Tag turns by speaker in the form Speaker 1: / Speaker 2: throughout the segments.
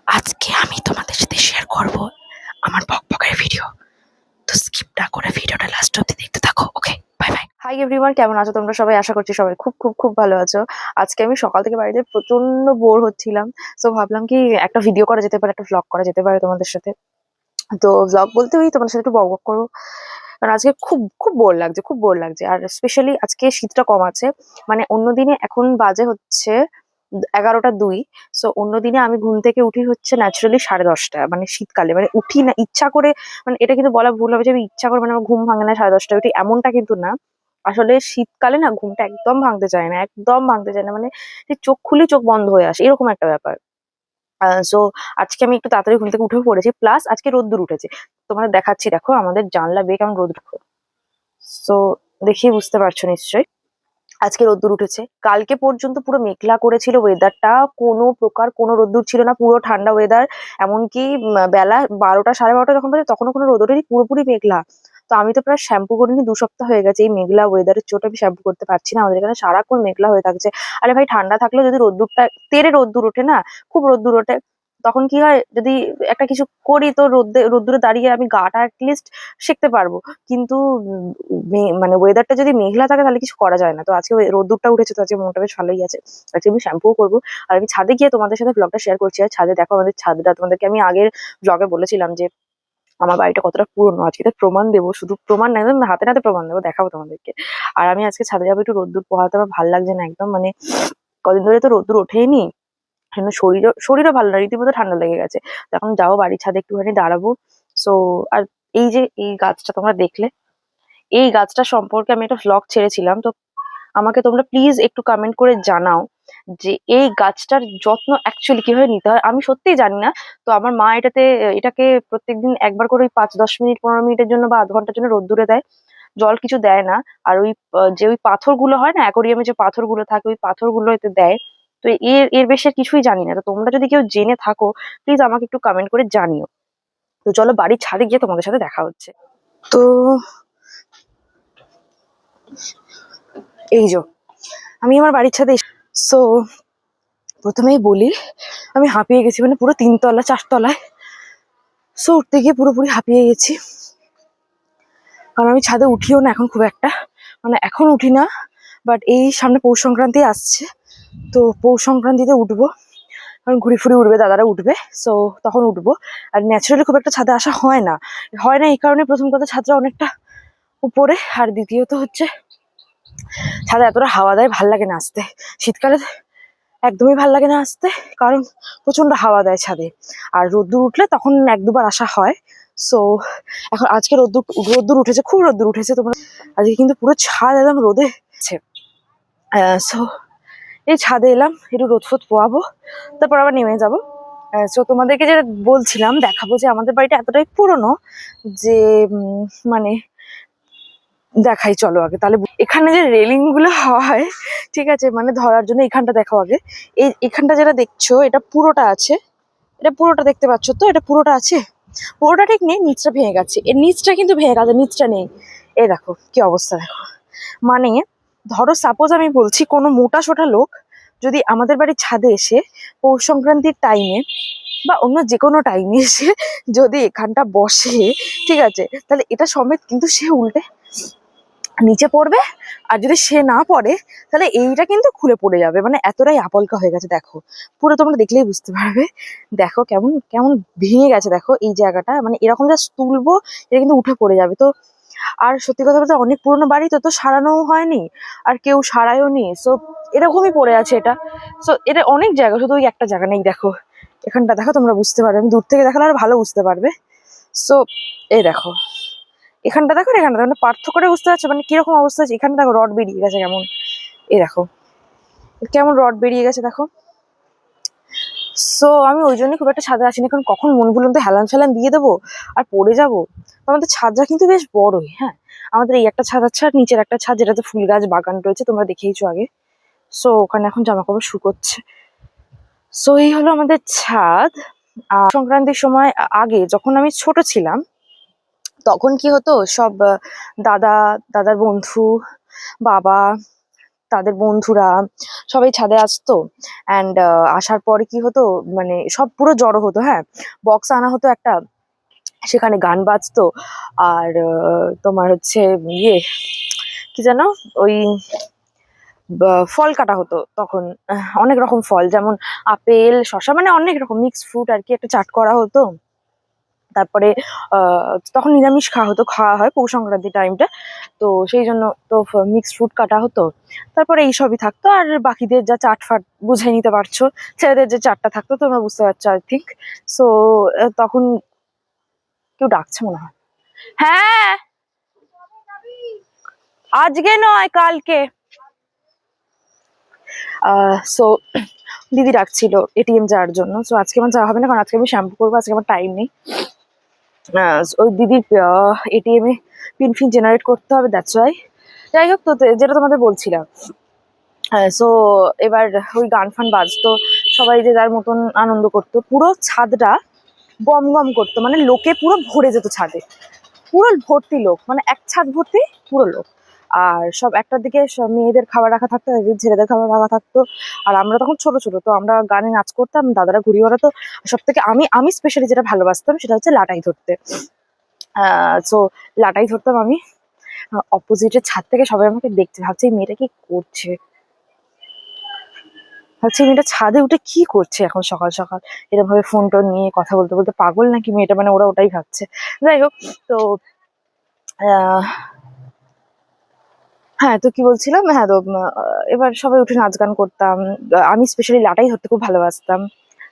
Speaker 1: আজকে আমি তোমাদের সাথে শেয়ার করব আমার বকবকের ভিডিও। তো স্কিপ না করে ভিডিওটা লাস্ট অবধি দেখতে থাকো। ওকে, বাই বাই। হাই এভরিওয়ান, কেমন আছো তোমরা সবাই? আশা করছি সবাই খুব খুব খুব ভালো আছো। আজকে আমি সকাল থেকে বাড়িতে প্রচন্ড বোর হচ্ছিলাম। তো ভাবলাম কি একটা ভিডিও করা যেতে পারে, একটা ভ্লগ করা যেতে পারে তোমাদের সাথে। তো ভ্লগ বলতে ওই তোমাদের সাথে একটু বকবক করবো, কারণ আজকে খুব খুব বোর লাগছে, খুব বোর লাগছে। আর স্পেশালি আজকে শীতটা কম আছে। মানে অন্যদিনে এখন বাজে হচ্ছে 11টা 2। সো অন্যদিনে আমি ঘুম থেকে উঠি হচ্ছে ন্যাচারালি 10:30, মানে শীতকালে মানে উঠি না ইচ্ছা করে। মানে এটা কিন্তু বলা ভুল হবে যে আমি ইচ্ছা করে, মানে আমার ঘুম ভাঙে না 10:30টায় উঠি, এমনটা কিন্তু না। আসলে শীতকালে না ঘুমটা একদম ভাঙতে চায় না, একদম ভাঙতে চায় না, মানে যে চোখ খুলে চোখ বন্ধ হয়ে আসে এরকম একটা ব্যাপার। সো আজকে আমি একটু তাড়াতাড়ি ঘুম থেকে উঠেও পড়েছি, প্লাস আজকে রোদ্দুর উঠেছে। তোমাদের দেখাচ্ছি, দেখো আমাদের জানলা বেয়ে কেমন রোদ। সো দেখেই বুঝতে পারছো নিশ্চয়ই আজকে রোদ্দুর উঠেছে। কালকে পর্যন্ত পুরো মেঘলা করেছিল ওয়েদারটা, কোনো প্রকার কোনো রোদ্দুর ছিল না, পুরো ঠান্ডা ওয়েদার। এমনকি বেলা 12টা 12:30 যখন বাজে তখনও কোনো রোদ ওঠেনি, পুরোপুরি মেঘলা। তো আমি তো প্রায় শ্যাম্পু করিনি 2 সপ্তাহ হয়ে গেছে, এই মেঘলা ওয়েদারের চোট আমি শ্যাম্পু করতে পারছি না। আমাদের এখানে সারাক্ষণ মেঘলা হয়ে থাকছে। আরে ভাই, ঠান্ডা থাকলেও যদি রোদ্দুরটা তেড়ে রোদ্দুর ওঠে না, খুব রোদ্দুর ওঠে, তখন কি হয়, যদি একটা কিছু করি তো রোদ্দুরে দাঁড়িয়ে আমি গাটা অ্যাটলিস্ট সেঁকতে পারবো। কিন্তু মানে ওয়েদারটা যদি মেঘলা থাকে তাহলে কিছু করা যায় না। তো আজকে রোদ্দুরটা উঠেছে, তো আজকে মনটা বেশ ভালোই আছে। আজকে আমি শ্যাম্পুও করবো। আর আমি ছাদে গিয়ে তোমাদের সাথে ব্লগটা শেয়ার করছি। আর ছাদে দেখো আমাদের ছাদটা, তোমাদেরকে আমি আগের ব্লগে বলেছিলাম যে আমার বাড়িটা কতটা পুরনো। আজকে তার প্রমাণ দেবো, শুধু প্রমাণ না, একদম হাতে নাতে প্রমাণ দেবো, দেখাবো তোমাদেরকে। আর আমি আজকে ছাদে যাবো, একটু রোদ্দুর পোহাতে আমার ভালো লাগছে না একদম, মানে কদিন ধরে তো রোদ্দুর ওঠেইনি, শরীরও ভালো না, রীতিমতো ঠান্ডা লেগে গেছে। তো এখন যাবো বাড়ির ছাদে একটুখানি দাঁড়াবো। সো আর এই যে এই গাছটা তোমরা দেখলে, এই গাছটা সম্পর্কে আমি একটা ভ্লগ ছেড়েছিলাম। তো আমাকে তোমরা প্লিজ একটু কমেন্ট করে জানাও যে এই গাছটার যত্ন অ্যাকচুয়ালি কিভাবে নিতে হয়। আমি সত্যিই জানি না। তো আমার মা এটাকে প্রত্যেকদিন একবার করে ওই 5-10 মিনিট 15 মিনিটের জন্য বা আধ ঘন্টার জন্য রোদ্দুরে দেয়। জল কিছু দেয় না। আর ওই যে ওই পাথরগুলো হয় না, অ্যাকোরিয়ামে যে পাথরগুলো থাকে, ওই পাথরগুলো এতে দেয়। তো এর এর বেশি আর কিছুই জানি না। তো তোমরা যদি কেউ জেনে থাকো প্লিজ আমাকে একটু কমেন্ট করে জানিও। তো চলো বাড়ির ছাদে গিয়ে তোমাদের সাথে দেখা হচ্ছে। তো এই যে আমি আমার বাড়ির ছাদে। সো প্রথমেই বলি, আমি হাঁপিয়ে গেছি, মানে পুরো 3তলা 4তলায়। সো উঠতে গিয়ে পুরোপুরি হাঁপিয়ে গেছি। কারণ আমি ছাদে উঠিও না এখন খুব একটা, মানে এখন উঠি না। বাট এই সামনে পৌষ সংক্রান্তি আসছে, তো পৌষ সংক্রান্তিতে উঠবো। কারণ ঘুরি ফুরি উঠবে, দাদারা উঠবে, সো তখন উঠবো। আর ন্যাচারালি খুব একটা ছাদে আসা হয় না। হয় না এই কারণে, প্রথম কথা ছাদটা অনেকটা উপরে, আর দ্বিতীয়ত হচ্ছে ছাদে এতটা হাওয়া দেয়, ভাল লাগে না আসতে। শীতকালে একদমই ভাল লাগে না আসতে, কারণ প্রচন্ড হাওয়া দেয় ছাদে। আর রোদ্দুর উঠলে তখন 1-2বার আসা হয়। সো এখন আজকে রোদ্দুর উঠেছে, খুব রোদ্দুর উঠেছে। তোমরা আজকে কিন্তু পুরো ছাদ একদম রোদে আছে। সো এই ছাদে এলাম, একটু রোদ ফোদ পোয়াবো, তারপর আবার নেমে যাবো। সো তোমাদেরকে যেটা বলছিলাম, দেখাবো যে আমাদের বাড়িটা এতটাই পুরনো যে মানে দেখাই চলো আগে তাহলে। এখানে যে রেলিং গুলো হয়, ঠিক আছে, মানে ধরার জন্য এখানটা দেখো আগে। এখানটা যেটা দেখছো এটা পুরোটা আছে, এটা পুরোটা দেখতে পাচ্ছ তো, এটা পুরোটা আছে। পুরোটা ঠিক নেই, নিচটা ভেঙে গেছে, এর নিচটা কিন্তু ভেঙে গেছে, নিচটা নেই। এই দেখো কি অবস্থা দেখো। মানে ধরো সাপোজ আমি বলছি, কোনো মোটা সোটা লোক যদি আমাদের বাড়ির ছাদে এসে পৌষ সংক্রান্তির টাইমে বা অন্য যে কোনো টাইমে এসে যদি এখানটা বসে, ঠিক আছে, তাহলে এটা সমেত কিন্তু সে উল্টে নিচে পড়বে। আর যদি সে না পড়ে তাহলে এইটা কিন্তু খুলে পড়ে যাবে, মানে এতটাই আপলকা হয়ে গেছে দেখো। পুরো তোমরা দেখলেই বুঝতে পারবে, দেখো কেমন কেমন ভেঙে গেছে দেখো এই জায়গাটা। মানে এরকম যা তুলবো এটা কিন্তু উঠে পড়ে যাবে। তো আর সত্যি কথা বলতে অনেক পুরোনো বাড়ি, তো সারানোও হয়নি, আর কেউ সারায়ও নি। সো এরকমই পড়ে আছে এটা। সো এটা অনেক জায়গা, শুধু ওই একটা জায়গা নেই। দেখো এখানটা দেখো, তোমরা বুঝতে পারবে, আমি দূর থেকে দেখালে আরো ভালো বুঝতে পারবে। সো এই দেখো এখানটা দেখো, এখানটা দেখো, মানে পার্থক্যটা বুঝতে পারছো, মানে কিরকম অবস্থা আছে। এখানে দেখো রড বেরিয়ে গেছে কেমন, এই দেখো কেমন রড বেরিয়ে গেছে দেখো। সো আমি ওই জন্য খুব একটা ছাদে আসিনি, কারণ কখন মন বললাম তো হেলান ফেলান দিয়ে দেবো আর পড়ে যাবো। আমাদের ছাদটা কিন্তু বেশ বড়ই, হ্যাঁ। আমাদের এই একটা ছাদ আছে, আর নিচের একটা ছাদ যেটাতে ফুল গাছ বাগান রয়েছে, তোমরা দেখেইছো আগে। সো ওখানে এখন জামা কাপড় শুকোচ্ছে। সো এই হলো আমাদের ছাদ। আর সংক্রান্তির সময় আগে যখন আমি ছোট ছিলাম, তখন কি হতো, সব দাদা, দাদার বন্ধু, বাবা, তাদের বন্ধুরা সবাই ছাদে আসতো। অ্যান্ড আসার পরে কি হতো, মানে সব পুরো জড়ো হতো। হ্যাঁ, বক্স আনা হতো একটা, সেখানে গান বাজতো। আর তোমার হচ্ছে ইয়ে কি যেন, ওই ফল কাটা হতো তখন। অনেক রকম ফল, যেমন আপেল, শসা, মানে অনেক রকম মিক্সড ফ্রুট আর কি, একটা চাট করা হতো। তারপরে তখন নিরামিষ খাওয়া হয় পৌষ সংক্রান্তি টাইমটা, তো সেই জন্য তো মিক্সড ফ্রুট কাটা হতো। তারপরে এইসবই থাকতো, আর বাকিদের যা চাট ফাট বুঝে নিতে পারছো, ছেলেদের যে চাটটা থাকতো তোমরা বুঝতে পারছো আই থিঙ্ক। সো তখন কেউ ডাকছে মনে হয়। হ্যাঁ, আজকে নয়, কালকে। সো দিদি ডাকছিল এটিএম যাওয়ার জন্য। সো আজকে আমার যাওয়া হবে না, কারণ আজকে আমি শ্যাম্পু করবো, আজকে আমার টাইম নেই। ওই দিদির এটিএম এ পিন ফিন জেনারেট করতে হবে, দ্যাটস ওয়াই। যাই হোক, তো যেটা তোমাদের বলছিলাম, সো এবার ওই গান ফান বাজতো, সবাই যে যার মতন আনন্দ করতো, পুরো ছাদটা গম গম করতো, মানে লোকে পুরো ভরে যেত ছাদে, পুরো ভর্তি লোক, মানে এক ছাদ ভর্তি পুরো লোক। আর সব একটার দিকে সব মেয়েদের খাবার রাখা থাকতো, একদিকে ছেলেদের খাবার রাখা থাকতো। আর আমরা তখন ছোট ছোট, তো আমরা গানে নাচ করতাম, দাদারা ঘুড়ি ওড়াতো। সব থেকে আমি আমি স্পেশালি যেটা ভালোবাসতাম সেটা হচ্ছে লাটাই ধরতে। সো লাটাই ধরতাম আমি। অপোজিটের ছাদ থেকে সবাই আমাকে দেখছে, ভাবছে এই মেয়েটা কি করছে, ভাবছে এই মেয়েটা ছাদে উঠে কি করছে এখন সকাল সকাল, এরকম ভাবে ফোন টোন নিয়ে কথা বলতে বলতে, পাগল নাকি মেয়েটা, মানে ওরা ওটাই ভাবছে। যাই হোক, তো আহ হ্যাঁ, তো কি বলছিলাম, হ্যাঁ, তো এবার সবাই উঠে নাচ গান করতাম। আমি স্পেশালি লাটাই ধরতে খুব ভালোবাসতাম।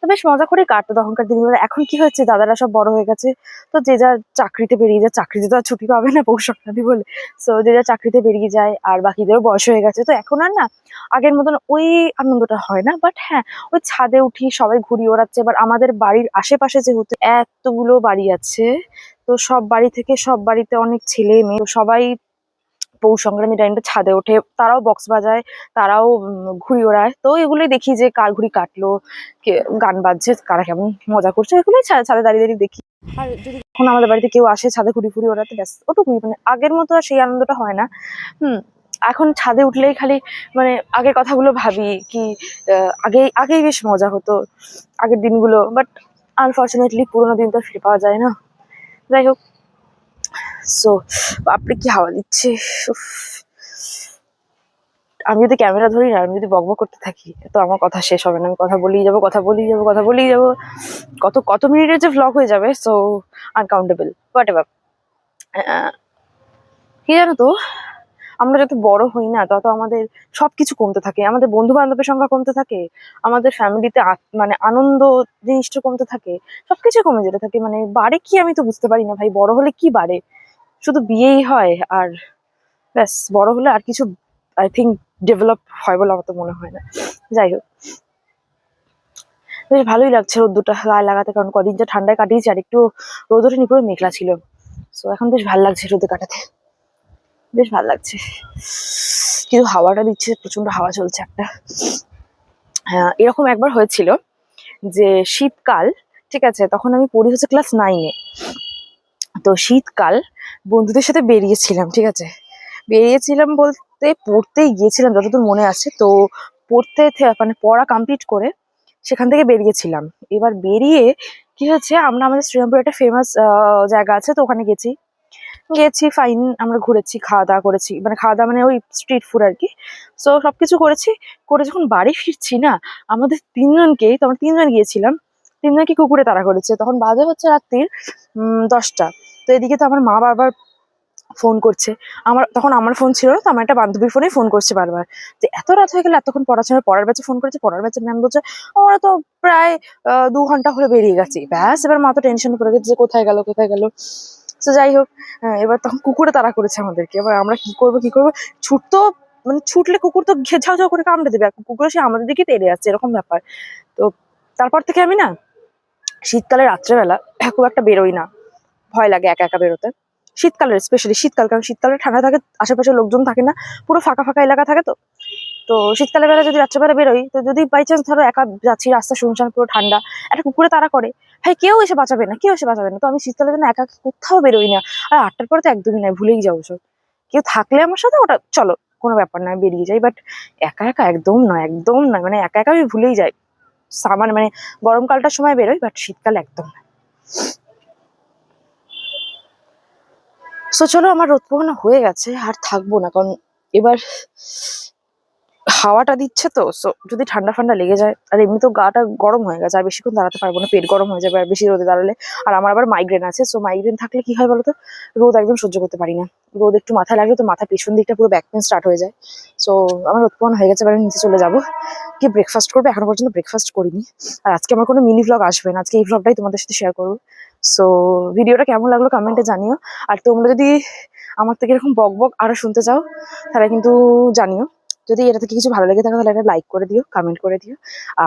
Speaker 1: তো বেশ মজা করে কাটতো তখনকার দিনগুলো। এখন কি হয়েছে, দাদারা সব বড় হয়ে গেছে, তো যে যার চাকরিতে বেরিয়ে যায়, চাকরিতে তো আর ছুটি পাবে না পৌষ সংক্রান্তি বলে। সো যে যার চাকরিতে বেরিয়ে যায়, আর বাকিদেরও বয়স হয়ে গেছে, তো এখন আর না আগের মতন ওই আনন্দটা হয় না। বাট হ্যাঁ, ওই ছাদে উঠি, সবাই ঘুড়ি ওড়াচ্ছে। এবার আমাদের বাড়ির আশেপাশে যেহেতু এতগুলো বাড়ি আছে, তো সব বাড়ি থেকে সব বাড়িতে অনেক ছেলে মেয়ে, তো সবাই পৌষ সংক্রান্তি টাইমটা ছাদে ওঠে, তারাও বক্স বাজায়, তারাও ঘুড়ি ওড়ায়। তো এগুলোই দেখি যে কার ঘুড়ি কাটলো, কে গান বাজছে, কারা কেমন মজা করছে, এগুলোই ছাদে দাঁড়িয়ে দাঁড়িয়ে দেখি। আর যদি কখনো আমাদের বাড়িতে কেউ আসে ছাদে ঘুড়ি ফুড়ি ওড়াতে, ব্যাস ওটুকুই, মানে আগের মতো আর সেই আনন্দটা হয় না। হুম। এখন ছাদে উঠলেই খালি মানে আগের কথাগুলো ভাবি কি, আগেই বেশ মজা হতো আগের দিনগুলো। বাট আনফর্চুনেটলি পুরোনো দিন তো ফিরে পাওয়া যায় না। যাই হোক, সো বাপরে কি হাওয়া দিচ্ছে, উফ। আমি যদি ক্যামেরা ধরি না, আমি যদি বকবক করতে থাকি, তো আমার কথা শেষ হবে না, আমি কথা বলেই যাবো, কথা বলেই যাবো, কথা বলেই যাবো। কত কত মিনিটের যে ভ্লগ হয়ে যাবে, সো আনকাউন্টেবল, হোয়াট এভার। কি জানো তো, আমরা যত বড় হই না, তত আমাদের সবকিছু কমতে থাকে, আমাদের বন্ধু বান্ধবের সংখ্যা কমতে থাকে, আমাদের ফ্যামিলিতে মানে আনন্দ জিনিসটা কমতে থাকে, সবকিছু কমে যেতে থাকে। মানে বাড়ে কি আমি তো বুঝতে পারি না ভাই, বড় হলে কি বাড়ে? শুধু বিয়েই হয়, আর ব্যাস। বড় হলে আর কিছু আই থিঙ্ক ডেভেলপ হয় বলে আমার তো মনে হয় না। যাই হোক, বেশ ভালোই লাগছে রোদ্দুরটা গায়ে লাগাতে, কারণ কদিন যা ঠান্ডায় কাটিয়েছি, আর একটু রোদ ওঠেনি, পুরো মেঘলা ছিল। সো এখন বেশ ভালো লাগছে রোদে কাটাতে, বেশ ভালো লাগছে। কিন্তু হাওয়াটা দিচ্ছে, প্রচন্ড হাওয়া চলছে একটা। হ্যাঁ, এরকম একবার হয়েছিল যে শীতকাল, ঠিক আছে, তখন আমি পড়ি হচ্ছে ক্লাস 9-এ। তো শীতকাল, বন্ধুদের সাথে বেরিয়েছিলাম, ঠিক আছে, বেরিয়েছিলাম বলতে পড়তেই গিয়েছিলাম যতদূর মনে আছে। তো মানে পড়া কমপ্লিট করে সেখান থেকে বেরিয়েছিলাম। এবার বেরিয়ে কি হচ্ছে, আমরা আমাদের শ্রীরামপুরে একটা ফেমাস জায়গা আছে, তো ওখানে গেছি ফাইন, আমরা ঘুরেছি, খাওয়া দাওয়া করেছি, মানে খাওয়া দাওয়া মানে ওই স্ট্রিট ফুড আর কি। সো সবকিছু করেছি, করে যখন বাড়ি ফিরছি না, আমাদের তিনজনকেই, তো আমরা তিনজন গিয়েছিলাম, তিনজনকে কুকুরে তাড়া করেছে। তখন বাজে হচ্ছে রাত্রির 10টা। তো এদিকে তো আমার মা বারবার ফোন করছে। তখন আমার ফোন ছিল না, তো আমার একটা বান্ধবীর ফোনে ফোন করছে বারবার, যে এত রাত হয়ে গেলে, এতক্ষণ পড়াশোনা, পড়ার ব্যাচে ফোন করেছে, পড়ার ব্যাচে ম্যাম বলছে ওরা তো প্রায় 2 ঘন্টা হলে বেরিয়ে গেছে। ব্যাস, এবার মা তো টেনশন পড়ে গেছে যে কোথায় গেল কোথায় গেল। তো যাই হোক, এবার তখন কুকুরে তাড়া করেছে আমাদেরকে। এবার আমরা কি করবো, ছুটতো, মানে ছুটলে কুকুর তো ঝাউ ঝাউ করে কামড়ে দেবে, আর কুকুর সে আমাদের দিকে তেড়ে যাচ্ছে, এরকম ব্যাপার। তো তারপর থেকে আমি না শীতকালে রাত্রেবেলা খুব একটা বেরোই না, ভয় লাগে একা একা বেরোতে। শীতকালের স্পেশালি শীতকাল, কারণ শীতকালে ঠান্ডা থাকে, আশেপাশে লোকজন থাকে না, পুরো ফাঁকা ফাঁকা এলাকা থাকে। তো তো শীতকালের বেলা যদি রাত্রেবেলা বেরোই, তো যদি বাই চান্স ধরো একা যাচ্ছি, রাস্তা শুনশান পুরো ঠান্ডা, একটা কুকুরে তাড়া করে, ভাই কেউ এসে বাঁচাবে না, কেউ এসে বাঁচাবে না। তো আমি শীতকালের জন্য একা কোথাও বেরোই না। আর 8টার পরে তো একদমই নয়, ভুলেই যাও সব। কেউ থাকলে আমার সাথে ওটা চলো, কোনো ব্যাপার নয়, বেরিয়ে যাই। বাট একা একা একদম নয়, একদম নয়, মানে একা একা আমি ভুলেই যাই। সামার মানে গরমকালটার সময় বেরোই, বাট শীতকালে একদম না। সো চলো, আমার রোদ পোহানো হয়ে গেছে, আর থাকবো না, কারণ এবার হাওয়াটা দিচ্ছে তো, সো যদি ঠান্ডা ফান্ডা লেগে যায়, আর এমনি তো গাটা গরম হয়ে গেছে, আর বেশিক্ষণ দাঁড়াতে পারবো না, পেট গরম হয়ে যাবে আর বেশি রোদে দাঁড়ালে। আর আমার আবার মাইগ্রেন আছে, সো মাইগ্রেন থাকলে কি হয় বলতো, রোদ একদম সহ্য করতে পারি না। রোদ একটু মাথায় লাগলে তো মাথা পেছন দিকটা পুরো ব্যাক পেন স্টার্ট হয়ে যায়। সো আমার রোদ পোহানো হয়ে গেছে, এবার আমি নিচে চলে যাবো, কি ব্রেকফাস্ট করবো। এখনো পর্যন্ত ব্রেকফাস্ট করিনি। আর আজকে আমার কোনো মিনি ভ্লগ আসবে না, আজকে এই ভ্লগটাই তোমাদের সাথে শেয়ার করবো। সো ভিডিওটা কেমন লাগলো কমেন্টে জানিও। আর তোমরা যদি আমার থেকে এরকম বক বক আরো শুনতে চাও, তাহলে কিন্তু জানিও। যদি এটা থেকে কিছু ভালো লেগে থাকে তাহলে একটা লাইক করে দিও, কমেন্ট করে দিও,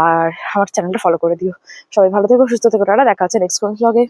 Speaker 1: আর আমার চ্যানেলটা ফলো করে দিও। সবাই ভালো থেকো, সুস্থ থেকো, টাটা, দেখা হচ্ছে নেক্সট কোন ব্লগে।